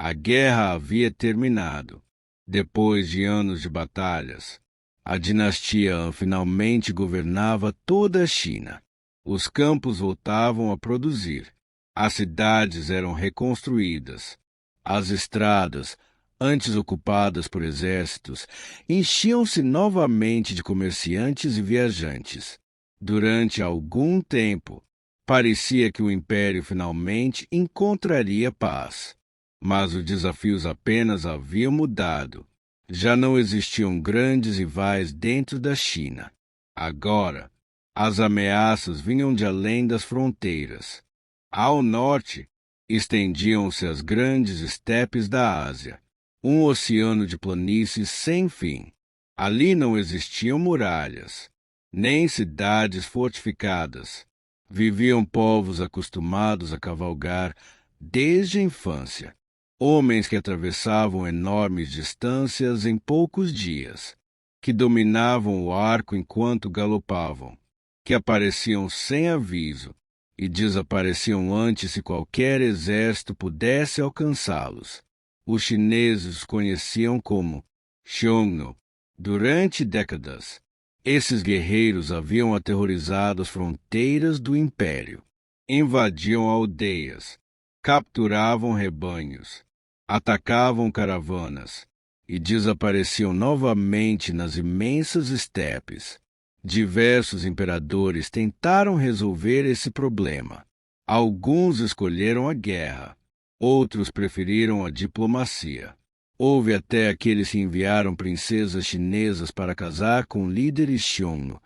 A guerra havia terminado. Depois de anos de batalhas, a dinastia Han finalmente governava toda a China. Os campos voltavam a produzir. As cidades eram reconstruídas. As estradas, antes ocupadas por exércitos, enchiam-se novamente de comerciantes e viajantes. Durante algum tempo, parecia que o império finalmente encontraria paz. Mas os desafios apenas haviam mudado. Já não existiam grandes rivais dentro da China. Agora, as ameaças vinham de além das fronteiras. Ao norte, estendiam-se as grandes estepes da Ásia, um oceano de planícies sem fim. Ali não existiam muralhas, nem cidades fortificadas. Viviam povos acostumados a cavalgar desde a infância. Homens que atravessavam enormes distâncias em poucos dias, que dominavam o arco enquanto galopavam, que apareciam sem aviso e desapareciam antes se qualquer exército pudesse alcançá-los. Os chineses os conheciam como Xiongnu. Durante décadas, esses guerreiros haviam aterrorizado as fronteiras do império. Invadiam aldeias, capturavam rebanhos, atacavam caravanas e desapareciam novamente nas imensas estepes. Diversos imperadores tentaram resolver esse problema. Alguns escolheram a guerra, outros preferiram a diplomacia. Houve até aqueles que enviaram princesas chinesas para casar com líderes Xiongnu,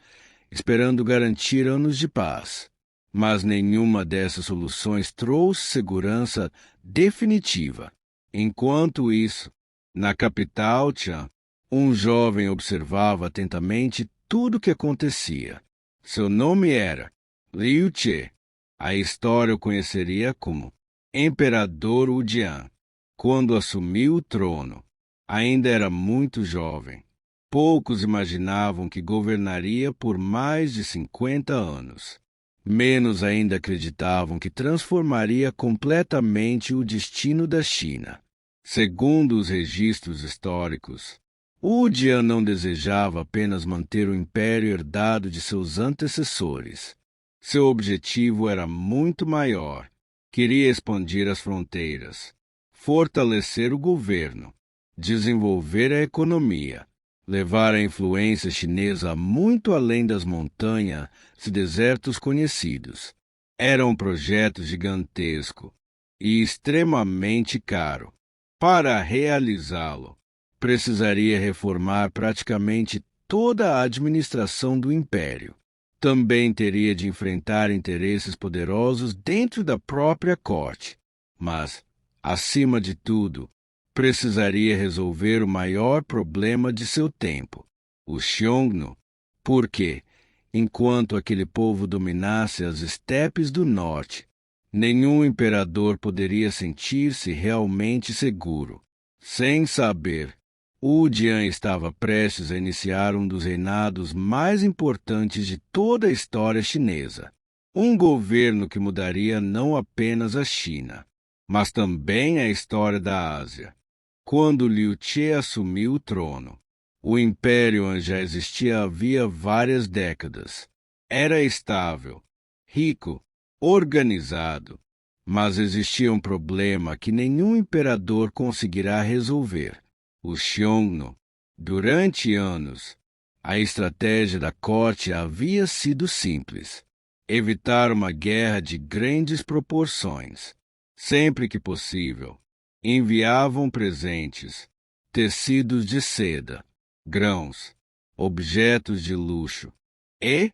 esperando garantir anos de paz. Mas nenhuma dessas soluções trouxe segurança definitiva. Enquanto isso, na capital Tian, um jovem observava atentamente tudo o que acontecia. Seu nome era Liu Che. A história o conheceria como Imperador Wujian. Quando assumiu o trono, ainda era muito jovem. Poucos imaginavam que governaria por mais de 50 anos. Menos ainda acreditavam que transformaria completamente o destino da China. Segundo os registros históricos, Wu Jian não desejava apenas manter o império herdado de seus antecessores. Seu objetivo era muito maior. Queria expandir as fronteiras, fortalecer o governo, desenvolver a economia, levar a influência chinesa muito além das montanhas e desertos conhecidos. Era um projeto gigantesco e extremamente caro. Para realizá-lo, precisaria reformar praticamente toda a administração do império. Também teria de enfrentar interesses poderosos dentro da própria corte. Mas, acima de tudo, precisaria resolver o maior problema de seu tempo, o Xiongnu, porque, enquanto aquele povo dominasse as estepes do norte, nenhum imperador poderia sentir-se realmente seguro. Sem saber, Wu Jian estava prestes a iniciar um dos reinados mais importantes de toda a história chinesa. Um governo que mudaria não apenas a China, mas também a história da Ásia. Quando Liu Che assumiu o trono, o Império já existia havia várias décadas. Era estável, rico, organizado, mas existia um problema que nenhum imperador conseguirá resolver: o Xiongnu. Durante anos, a estratégia da corte havia sido simples: evitar uma guerra de grandes proporções. Sempre que possível, enviavam presentes, tecidos de seda, grãos, objetos de luxo e,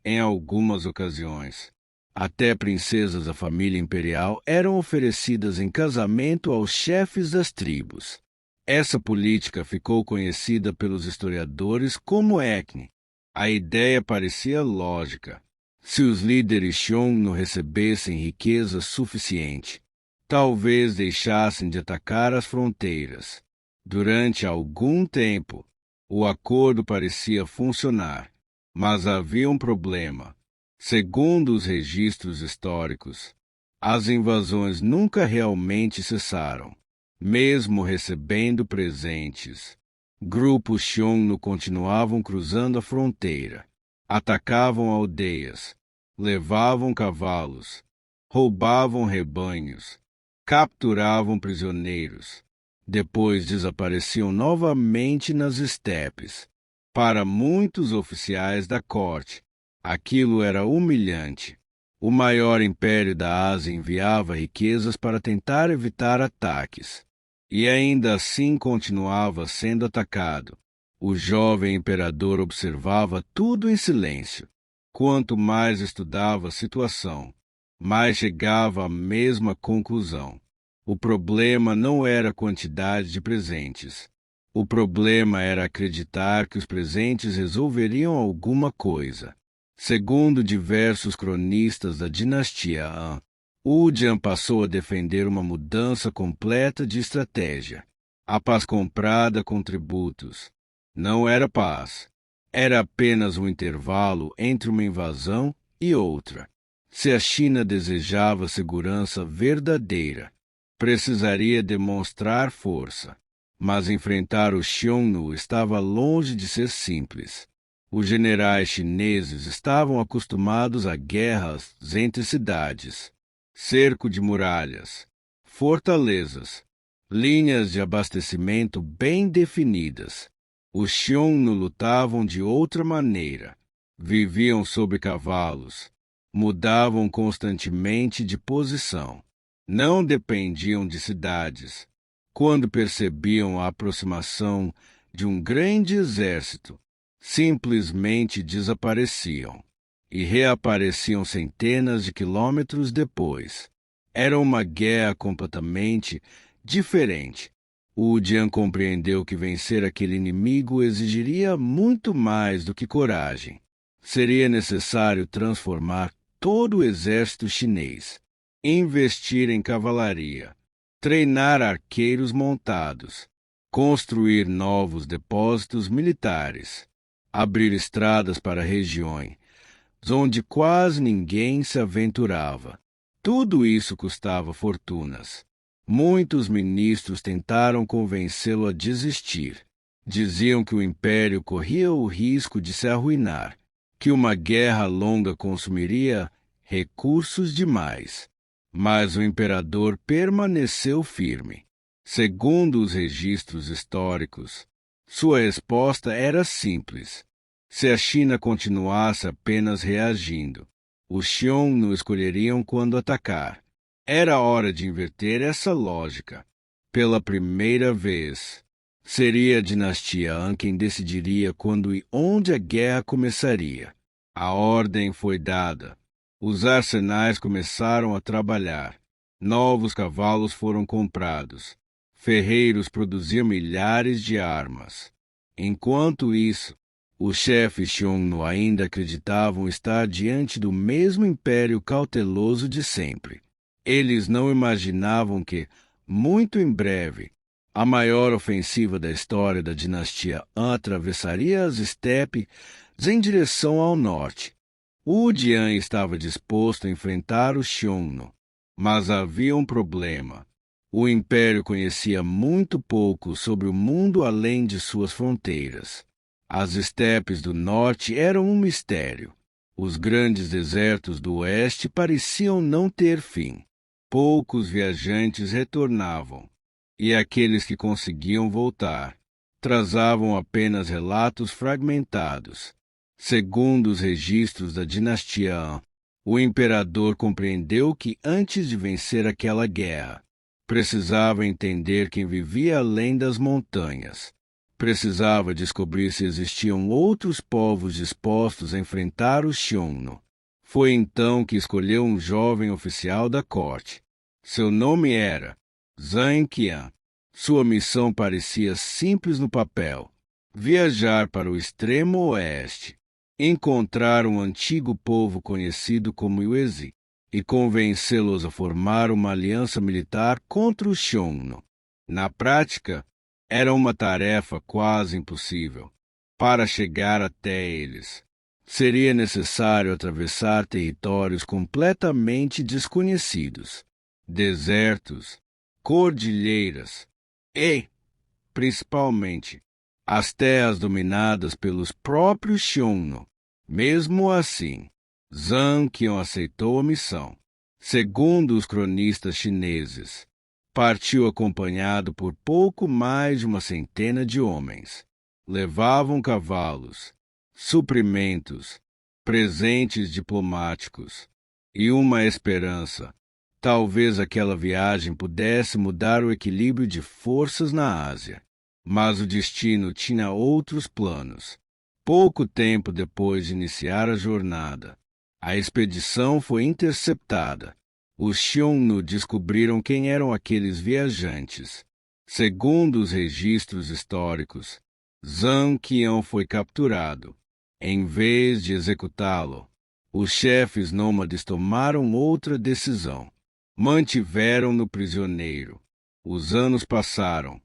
em algumas ocasiões, até princesas da família imperial eram oferecidas em casamento aos chefes das tribos. Essa política ficou conhecida pelos historiadores como Ecne. A ideia parecia lógica. Se os líderes Xiongnu recebessem riqueza suficiente, talvez deixassem de atacar as fronteiras. Durante algum tempo, o acordo parecia funcionar, mas havia um problema. Segundo os registros históricos, as invasões nunca realmente cessaram. Mesmo recebendo presentes, grupos Xiongnu continuavam cruzando a fronteira. Atacavam aldeias, levavam cavalos, roubavam rebanhos, capturavam prisioneiros. Depois desapareciam novamente nas estepes. Para muitos oficiais da corte, aquilo era humilhante. O maior império da Ásia enviava riquezas para tentar evitar ataques. E ainda assim continuava sendo atacado. O jovem imperador observava tudo em silêncio. Quanto mais estudava a situação, mais chegava à mesma conclusão. O problema não era a quantidade de presentes. O problema era acreditar que os presentes resolveriam alguma coisa. Segundo diversos cronistas da dinastia Han, Wu Jian passou a defender uma mudança completa de estratégia. A paz comprada com tributos. Não era paz. Era apenas um intervalo entre uma invasão e outra. Se a China desejava segurança verdadeira, precisaria demonstrar força. Mas enfrentar o Xiongnu estava longe de ser simples. Os generais chineses estavam acostumados a guerras entre cidades, cerco de muralhas, fortalezas, linhas de abastecimento bem definidas. Os Xiongnu lutavam de outra maneira. Viviam sobre cavalos, mudavam constantemente de posição. Não dependiam de cidades. Quando percebiam a aproximação de um grande exército, simplesmente desapareciam e reapareciam centenas de quilômetros depois. Era uma guerra completamente diferente. Wu Jian compreendeu que vencer aquele inimigo exigiria muito mais do que coragem. Seria necessário transformar todo o exército chinês, investir em cavalaria, treinar arqueiros montados, construir novos depósitos militares, abrir estradas para regiões onde quase ninguém se aventurava. Tudo isso custava fortunas. Muitos ministros tentaram convencê-lo a desistir. Diziam que o império corria o risco de se arruinar, que uma guerra longa consumiria recursos demais. Mas o imperador permaneceu firme. Segundo os registros históricos, sua resposta era simples. Se a China continuasse apenas reagindo, os Xiongnu escolheriam quando atacar. Era hora de inverter essa lógica. Pela primeira vez, seria a dinastia Han quem decidiria quando e onde a guerra começaria. A ordem foi dada. Os arsenais começaram a trabalhar. Novos cavalos foram comprados. Ferreiros produziam milhares de armas. Enquanto isso, os chefes Xiongnu ainda acreditavam estar diante do mesmo império cauteloso de sempre. Eles não imaginavam que, muito em breve, a maior ofensiva da história da dinastia Han atravessaria as estepes em direção ao norte. Wu Jian estava disposto a enfrentar os Xiongnu, mas havia um problema. O império conhecia muito pouco sobre o mundo além de suas fronteiras. As estepes do norte eram um mistério. Os grandes desertos do oeste pareciam não ter fim. Poucos viajantes retornavam, e aqueles que conseguiam voltar trazavam apenas relatos fragmentados. Segundo os registros da dinastia Han, o imperador compreendeu que antes de vencer aquela guerra, precisava entender quem vivia além das montanhas. Precisava descobrir se existiam outros povos dispostos a enfrentar os Xiongnu. Foi então que escolheu um jovem oficial da corte. Seu nome era Zhang Qian. Sua missão parecia simples no papel: viajar para o extremo oeste, encontrar um antigo povo conhecido como Yuezhi e convencê-los a formar uma aliança militar contra os Xiongnu. Na prática, era uma tarefa quase impossível. Para chegar até eles, seria necessário atravessar territórios completamente desconhecidos, desertos, cordilheiras, e, principalmente, as terras dominadas pelos próprios Xiongnu. Mesmo assim, Zhang Qian aceitou a missão. Segundo os cronistas chineses, partiu acompanhado por pouco mais de uma centena de homens. Levavam cavalos, suprimentos, presentes diplomáticos e uma esperança. Talvez aquela viagem pudesse mudar o equilíbrio de forças na Ásia. Mas o destino tinha outros planos. Pouco tempo depois de iniciar a jornada, a expedição foi interceptada. Os Xiongnu descobriram quem eram aqueles viajantes. Segundo os registros históricos, Zhang Qian foi capturado. Em vez de executá-lo, os chefes nômades tomaram outra decisão. Mantiveram-no prisioneiro. Os anos passaram.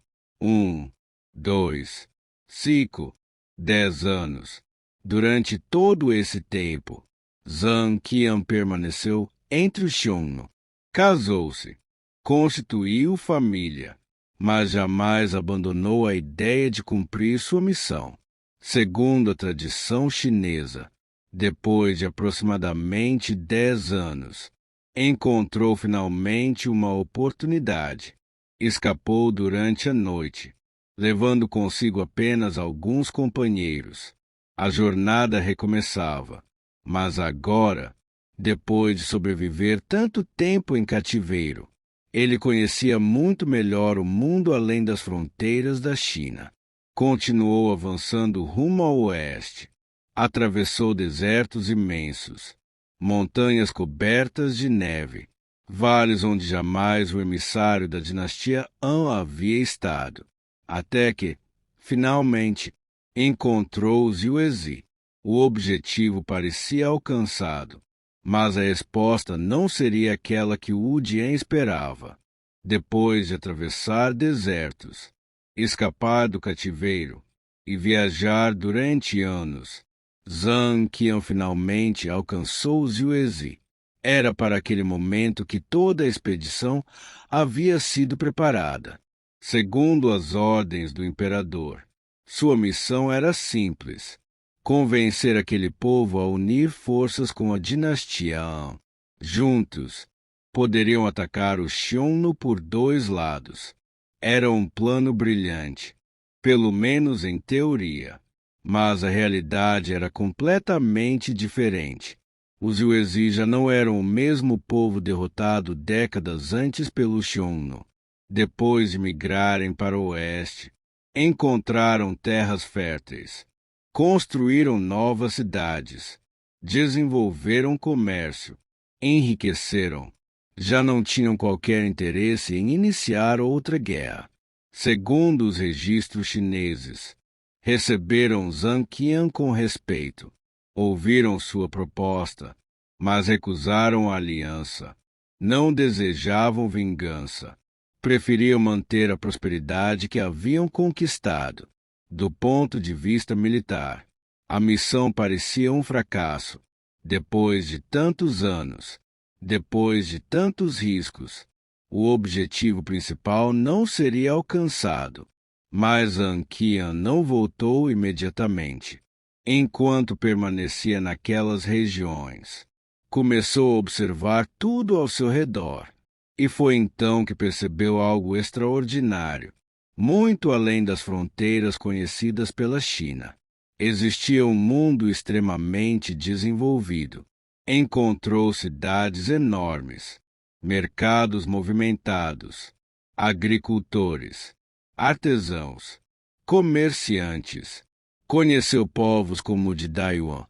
2, 5, 10 anos. Durante todo esse tempo, Zhang Qian permaneceu entre os Xiongnu. Casou-se, constituiu família, mas jamais abandonou a ideia de cumprir sua missão. Segundo a tradição chinesa, depois de aproximadamente 10 anos, encontrou finalmente uma oportunidade. Escapou durante a noite, levando consigo apenas alguns companheiros. A jornada recomeçava, mas agora, depois de sobreviver tanto tempo em cativeiro, ele conhecia muito melhor o mundo além das fronteiras da China. Continuou avançando rumo ao oeste. Atravessou desertos imensos, montanhas cobertas de neve, vales onde jamais o emissário da dinastia Han havia estado, até que, finalmente, encontrou os Yuezhi. O objetivo parecia alcançado, mas a resposta não seria aquela que Wu Jian esperava. Depois de atravessar desertos, escapar do cativeiro e viajar durante anos, Zhang Qian finalmente alcançou os Yuezhi. Era para aquele momento que toda a expedição havia sido preparada. Segundo as ordens do imperador, sua missão era simples: convencer aquele povo a unir forças com a dinastia Han. Juntos, poderiam atacar o Xiongnu por 2 lados. Era um plano brilhante, pelo menos em teoria, mas a realidade era completamente diferente. Os Yuezhi já não eram o mesmo povo derrotado décadas antes pelo Xiongnu. Depois de migrarem para o oeste, encontraram terras férteis, construíram novas cidades, desenvolveram comércio, enriqueceram. Já não tinham qualquer interesse em iniciar outra guerra. Segundo os registros chineses, receberam Zhang Qian com respeito. Ouviram sua proposta, mas recusaram a aliança. Não desejavam vingança. Preferiam manter a prosperidade que haviam conquistado. Do ponto de vista militar, a missão parecia um fracasso. Depois de tantos anos, depois de tantos riscos, o objetivo principal não seria alcançado. Mas Zhang Qian não voltou imediatamente. Enquanto permanecia naquelas regiões, começou a observar tudo ao seu redor. E foi então que percebeu algo extraordinário. Muito além das fronteiras conhecidas pela China, existia um mundo extremamente desenvolvido. Encontrou cidades enormes, mercados movimentados, agricultores, artesãos, comerciantes. Conheceu povos como o de Dayuan,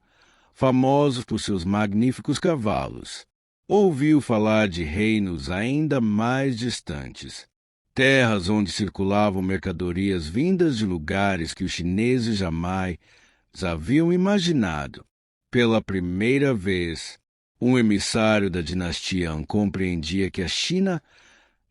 famosos por seus magníficos cavalos. Ouviu falar de reinos ainda mais distantes, terras onde circulavam mercadorias vindas de lugares que os chineses jamais haviam imaginado. Pela primeira vez, um emissário da dinastia Han compreendia que a China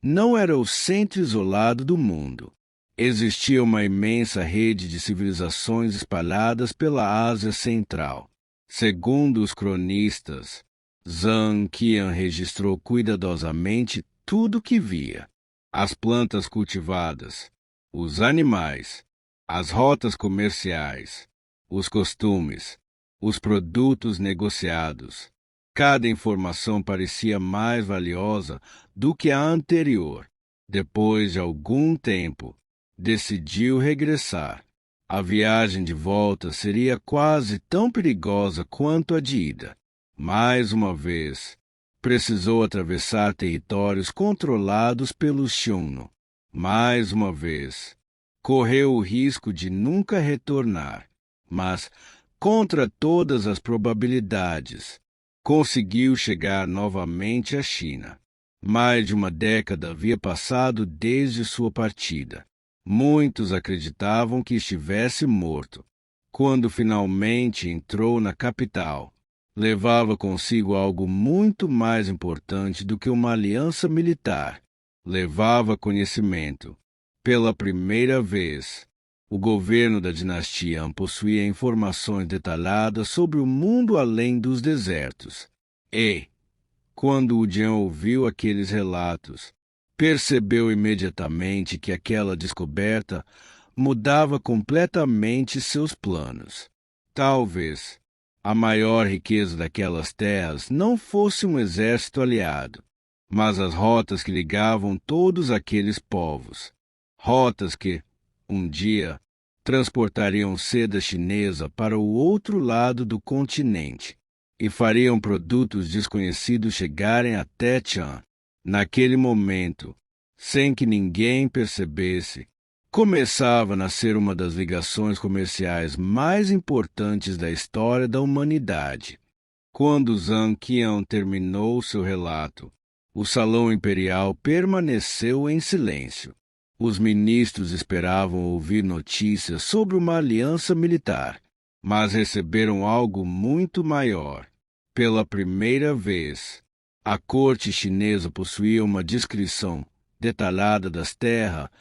não era o centro isolado do mundo. Existia uma imensa rede de civilizações espalhadas pela Ásia Central. Segundo os cronistas, Zhang Qian registrou cuidadosamente tudo o que via. As plantas cultivadas, os animais, as rotas comerciais, os costumes, os produtos negociados. Cada informação parecia mais valiosa do que a anterior. Depois de algum tempo, decidiu regressar. A viagem de volta seria quase tão perigosa quanto a de ida. Mais uma vez, precisou atravessar territórios controlados pelo Shunno. Mais uma vez, correu o risco de nunca retornar, mas, contra todas as probabilidades, conseguiu chegar novamente à China. Mais de uma década havia passado desde sua partida. Muitos acreditavam que estivesse morto. Quando finalmente entrou na capital, levava consigo algo muito mais importante do que uma aliança militar. Levava conhecimento. Pela primeira vez, o governo da dinastia Han possuía informações detalhadas sobre o mundo além dos desertos. E, quando o Jian ouviu aqueles relatos, percebeu imediatamente que aquela descoberta mudava completamente seus planos. Talvez a maior riqueza daquelas terras não fosse um exército aliado, mas as rotas que ligavam todos aqueles povos. Rotas que, um dia, transportariam seda chinesa para o outro lado do continente e fariam produtos desconhecidos chegarem até Tian. Naquele momento, sem que ninguém percebesse, começava a nascer uma das ligações comerciais mais importantes da história da humanidade. Quando Zhang Qian terminou seu relato, o salão imperial permaneceu em silêncio. Os ministros esperavam ouvir notícias sobre uma aliança militar, mas receberam algo muito maior. Pela primeira vez, a corte chinesa possuía uma descrição detalhada das terras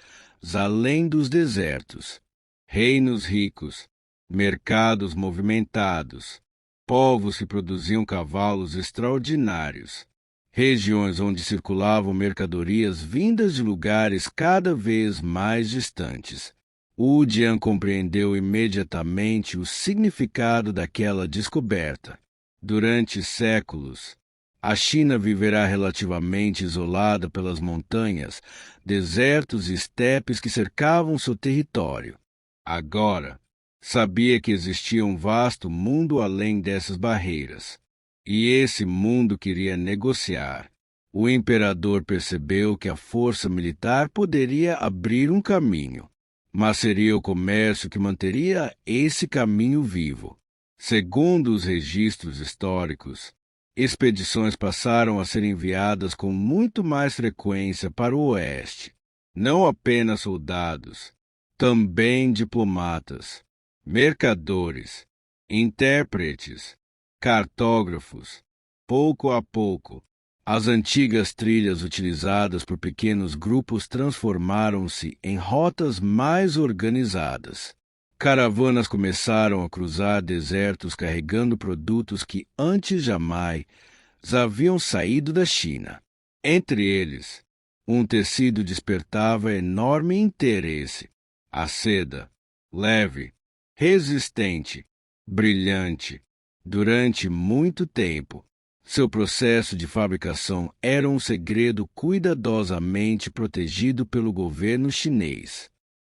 além dos desertos, reinos ricos, mercados movimentados, povos que produziam cavalos extraordinários, regiões onde circulavam mercadorias vindas de lugares cada vez mais distantes. Wu Jian compreendeu imediatamente o significado daquela descoberta. Durante séculos, a China viverá relativamente isolada pelas montanhas, desertos e estepes que cercavam seu território. Agora, sabia que existia um vasto mundo além dessas barreiras. E esse mundo queria negociar. O imperador percebeu que a força militar poderia abrir um caminho, mas seria o comércio que manteria esse caminho vivo. Segundo os registros históricos, expedições passaram a ser enviadas com muito mais frequência para o oeste. Não apenas soldados, também diplomatas, mercadores, intérpretes, cartógrafos. Pouco a pouco, as antigas trilhas utilizadas por pequenos grupos transformaram-se em rotas mais organizadas. Caravanas começaram a cruzar desertos carregando produtos que antes jamais haviam saído da China. Entre eles, um tecido despertava enorme interesse: a seda, leve, resistente, brilhante. Durante muito tempo, seu processo de fabricação era um segredo cuidadosamente protegido pelo governo chinês.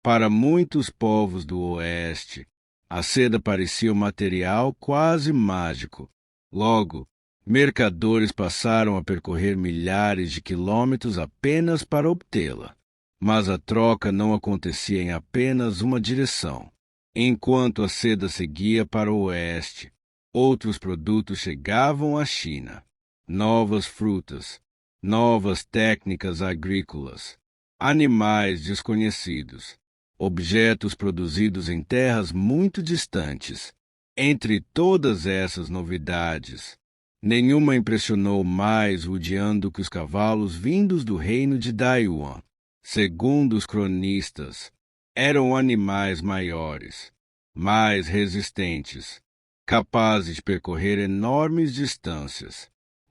Para muitos povos do Oeste, a seda parecia um material quase mágico. Logo, mercadores passaram a percorrer milhares de quilômetros apenas para obtê-la. Mas a troca não acontecia em apenas uma direção. Enquanto a seda seguia para o Oeste, outros produtos chegavam à China. Novas frutas, novas técnicas agrícolas, animais desconhecidos, objetos produzidos em terras muito distantes. Entre todas essas novidades, nenhuma impressionou mais o Jian do que os cavalos vindos do reino de Dayuan. Segundo os cronistas, eram animais maiores, mais resistentes, capazes de percorrer enormes distâncias.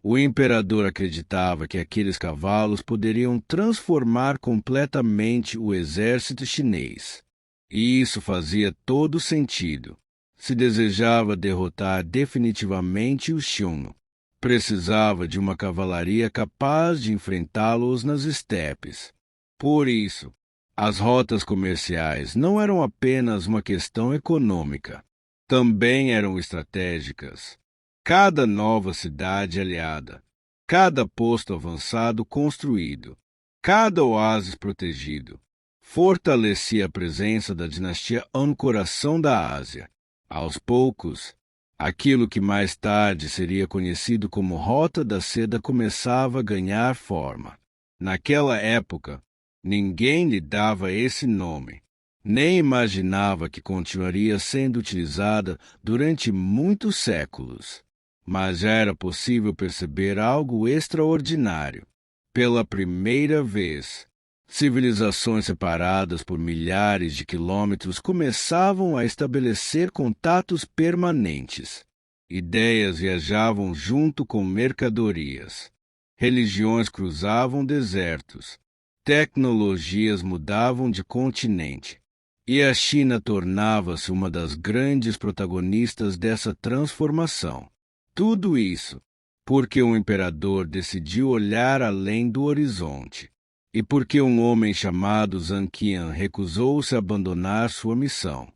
O imperador acreditava que aqueles cavalos poderiam transformar completamente o exército chinês. E isso fazia todo sentido. Se desejava derrotar definitivamente o Xiongnu, precisava de uma cavalaria capaz de enfrentá-los nas estepes. Por isso, as rotas comerciais não eram apenas uma questão econômica, também eram estratégicas. Cada nova cidade aliada, cada posto avançado construído, cada oásis protegido, fortalecia a presença da dinastia no coração da Ásia. Aos poucos, aquilo que mais tarde seria conhecido como Rota da Seda começava a ganhar forma. Naquela época, ninguém lhe dava esse nome, nem imaginava que continuaria sendo utilizada durante muitos séculos. Mas já era possível perceber algo extraordinário. Pela primeira vez, civilizações separadas por milhares de quilômetros começavam a estabelecer contatos permanentes. Ideias viajavam junto com mercadorias. Religiões cruzavam desertos. Tecnologias mudavam de continente. E a China tornava-se uma das grandes protagonistas dessa transformação. Tudo isso porque um imperador decidiu olhar além do horizonte e porque um homem chamado Zhang Qian recusou-se a abandonar sua missão.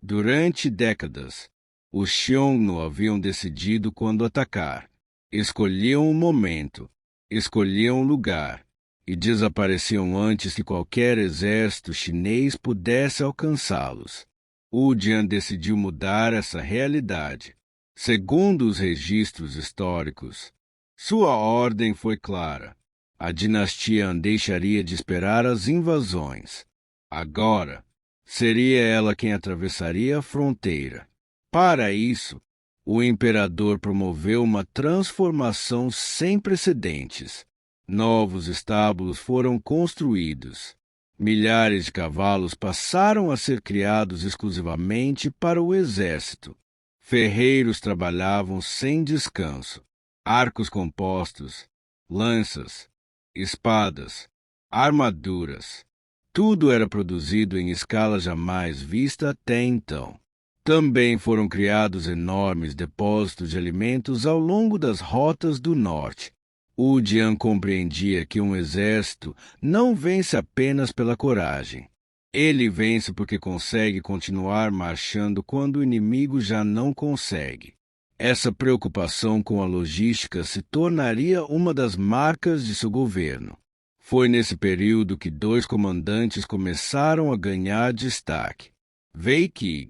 Durante décadas, os Xiongnu haviam decidido quando atacar. Escolhiam o momento, escolhiam o lugar e desapareciam antes que qualquer exército chinês pudesse alcançá-los. Wu Jian decidiu mudar essa realidade. Segundo os registros históricos, sua ordem foi clara. A dinastia Han deixaria de esperar as invasões. Agora, seria ela quem atravessaria a fronteira. Para isso, o imperador promoveu uma transformação sem precedentes. Novos estábulos foram construídos. Milhares de cavalos passaram a ser criados exclusivamente para o exército. Ferreiros trabalhavam sem descanso. Arcos compostos, lanças, espadas, armaduras. Tudo era produzido em escala jamais vista até então. Também foram criados enormes depósitos de alimentos ao longo das rotas do norte. Wu Jian compreendia que um exército não vence apenas pela coragem. Ele vence porque consegue continuar marchando quando o inimigo já não consegue. Essa preocupação com a logística se tornaria uma das marcas de seu governo. Foi nesse período que dois comandantes começaram a ganhar destaque: Wei Qi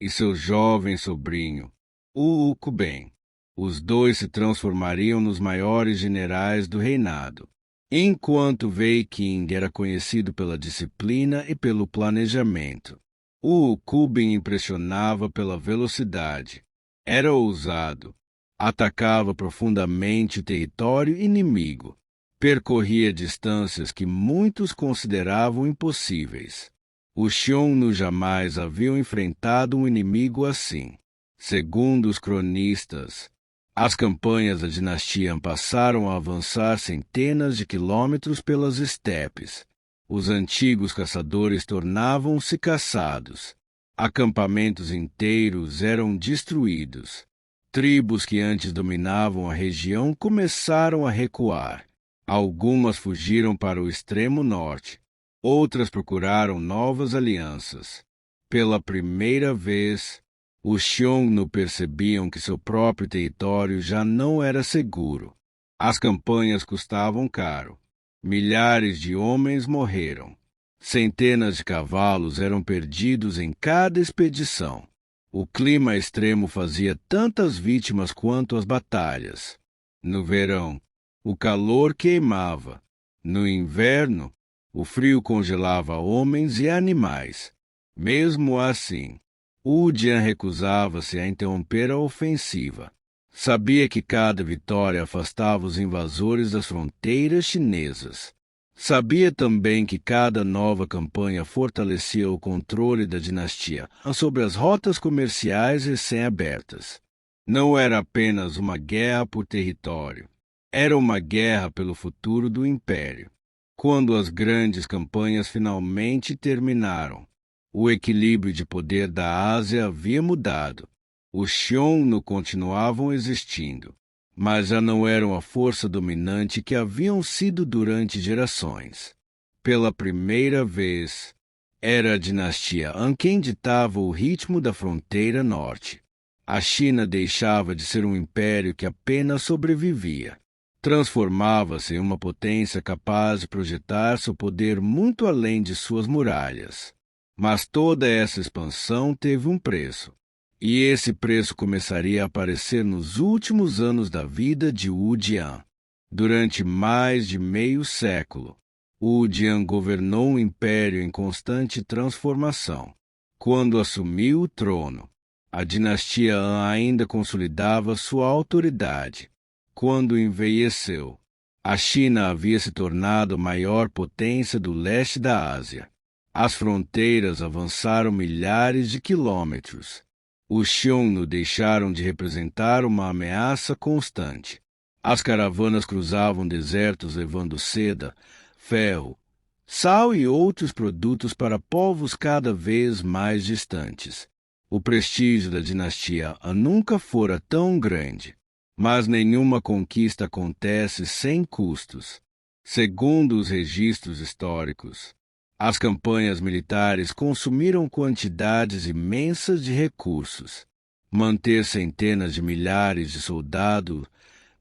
e seu jovem sobrinho, Wu Kuben. Os dois se transformariam nos maiores generais do reinado. Enquanto Wei Qi era conhecido pela disciplina e pelo planejamento, Wu Kuben impressionava pela velocidade. Era ousado. Atacava profundamente o território inimigo. Percorria distâncias que muitos consideravam impossíveis. Os Xiongnu jamais haviam enfrentado um inimigo assim. Segundo os cronistas, as campanhas da dinastia Han passaram a avançar centenas de quilômetros pelas estepes. Os antigos caçadores tornavam-se caçados. Acampamentos inteiros eram destruídos. Tribos que antes dominavam a região começaram a recuar. Algumas fugiram para o extremo norte. Outras procuraram novas alianças. Pela primeira vez, os Xiongnu percebiam que seu próprio território já não era seguro. As campanhas custavam caro. Milhares de homens morreram. Centenas de cavalos eram perdidos em cada expedição. O clima extremo fazia tantas vítimas quanto as batalhas. No verão, o calor queimava. No inverno, o frio congelava homens e animais. Mesmo assim, Wu Jian recusava-se a interromper a ofensiva. Sabia que cada vitória afastava os invasores das fronteiras chinesas. Sabia também que cada nova campanha fortalecia o controle da dinastia sobre as rotas comerciais recém-abertas. Não era apenas uma guerra por território. Era uma guerra pelo futuro do império. Quando as grandes campanhas finalmente terminaram, o equilíbrio de poder da Ásia havia mudado. Os Xiongnu continuavam existindo, mas já não eram a força dominante que haviam sido durante gerações. Pela primeira vez, era a dinastia Han quem ditava o ritmo da fronteira norte. A China deixava de ser um império que apenas sobrevivia. Transformava-se em uma potência capaz de projetar seu poder muito além de suas muralhas. Mas toda essa expansão teve um preço. E esse preço começaria a aparecer nos últimos anos da vida de Wu Jian. Durante mais de meio século, Wu Jian governou um império em constante transformação. Quando assumiu o trono, a dinastia Han ainda consolidava sua autoridade. Quando envelheceu, a China havia se tornado a maior potência do leste da Ásia. As fronteiras avançaram milhares de quilômetros. Os Xiongnu deixaram de representar uma ameaça constante. As caravanas cruzavam desertos levando seda, ferro, sal e outros produtos para povos cada vez mais distantes. O prestígio da dinastia Han nunca fora tão grande. Mas nenhuma conquista acontece sem custos. Segundo os registros históricos, as campanhas militares consumiram quantidades imensas de recursos. Manter centenas de milhares de soldados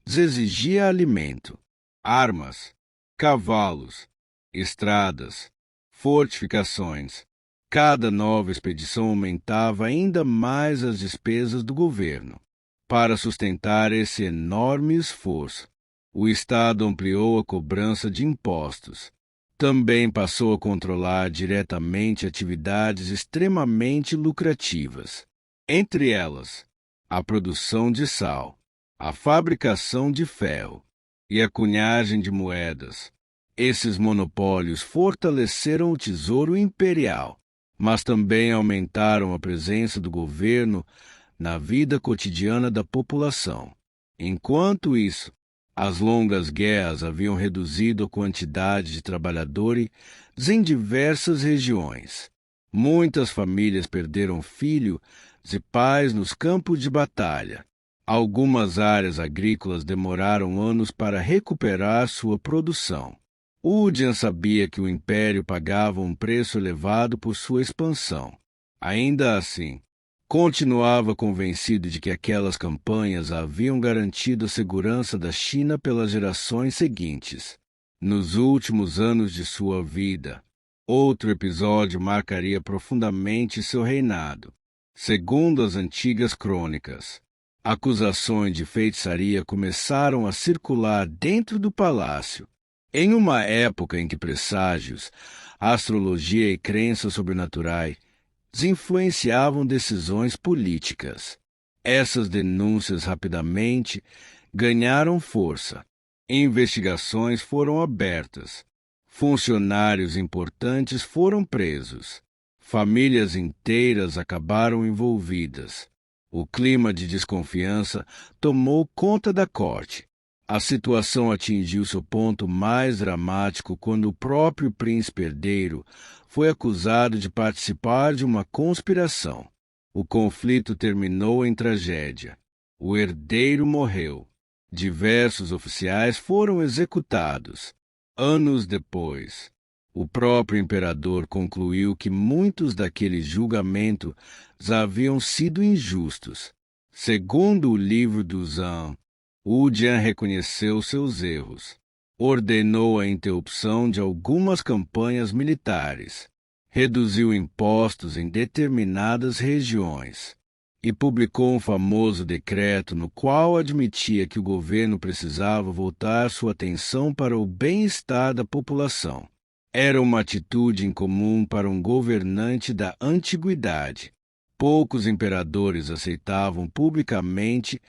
exigia alimento, armas, cavalos, estradas, fortificações. Cada nova expedição aumentava ainda mais as despesas do governo. Para sustentar esse enorme esforço, o Estado ampliou a cobrança de impostos. Também passou a controlar diretamente atividades extremamente lucrativas, entre elas a produção de sal, a fabricação de ferro e a cunhagem de moedas. Esses monopólios fortaleceram o tesouro imperial, mas também aumentaram a presença do governo na vida cotidiana da população. Enquanto isso, as longas guerras haviam reduzido a quantidade de trabalhadores em diversas regiões. Muitas famílias perderam filhos e pais nos campos de batalha. Algumas áreas agrícolas demoraram anos para recuperar sua produção. Wu Jian sabia que o império pagava um preço elevado por sua expansão. Ainda assim, continuava convencido de que aquelas campanhas haviam garantido a segurança da China pelas gerações seguintes. Nos últimos anos de sua vida, outro episódio marcaria profundamente seu reinado. Segundo as antigas crônicas, acusações de feitiçaria começaram a circular dentro do palácio. Em uma época em que presságios, astrologia e crenças sobrenaturais influenciavam decisões políticas. Essas denúncias rapidamente ganharam força. Investigações foram abertas. Funcionários importantes foram presos. Famílias inteiras acabaram envolvidas. O clima de desconfiança tomou conta da corte. A situação atingiu seu ponto mais dramático quando o próprio príncipe herdeiro foi acusado de participar de uma conspiração. O conflito terminou em tragédia. O herdeiro morreu. Diversos oficiais foram executados. Anos depois, o próprio imperador concluiu que muitos daqueles julgamentos haviam sido injustos. Segundo o livro do Zhang, Wu Jian reconheceu seus erros, ordenou a interrupção de algumas campanhas militares, reduziu impostos em determinadas regiões e publicou um famoso decreto no qual admitia que o governo precisava voltar sua atenção para o bem-estar da população. Era uma atitude incomum para um governante da antiguidade. Poucos imperadores aceitavam publicamente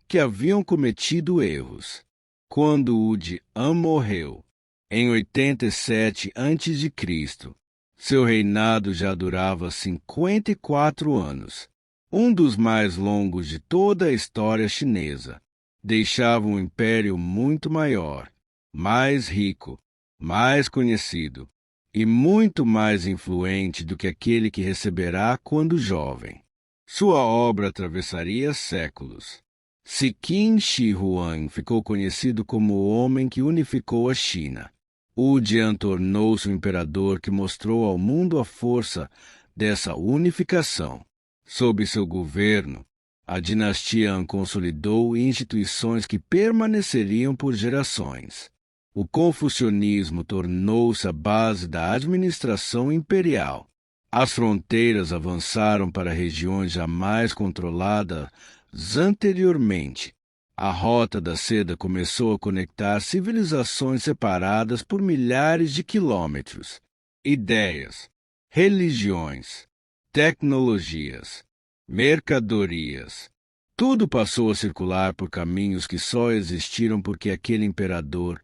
que haviam cometido erros. Quando Wu Jian morreu, em 87 a.C., seu reinado já durava 54 anos, um dos mais longos de toda a história chinesa. deixava um império muito maior, mais rico, mais conhecido e muito mais influente do que aquele que receberá quando jovem. Sua obra atravessaria séculos. Se Qin Shi Huang ficou conhecido como o homem que unificou a China, Wu Jian tornou-se o imperador que mostrou ao mundo a força dessa unificação. Sob seu governo, a dinastia Han consolidou instituições que permaneceriam por gerações. O confucionismo tornou-se a base da administração imperial. As fronteiras avançaram para regiões jamais controladas anteriormente. A Rota da Seda começou a conectar civilizações separadas por milhares de quilômetros. Ideias, religiões, tecnologias, mercadorias. Tudo passou a circular por caminhos que só existiram porque aquele imperador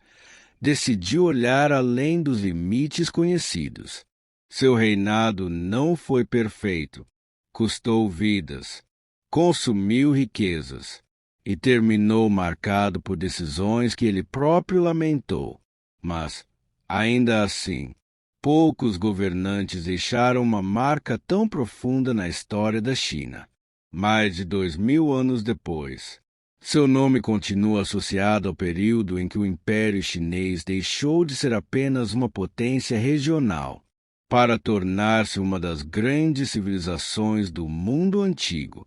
decidiu olhar além dos limites conhecidos. Seu reinado não foi perfeito, custou vidas, consumiu riquezas e terminou marcado por decisões que ele próprio lamentou. Mas, ainda assim, poucos governantes deixaram uma marca tão profunda na história da China. Mais de 2000 anos depois, seu nome continua associado ao período em que o Império Chinês deixou de ser apenas uma potência regional para tornar-se uma das grandes civilizações do mundo antigo.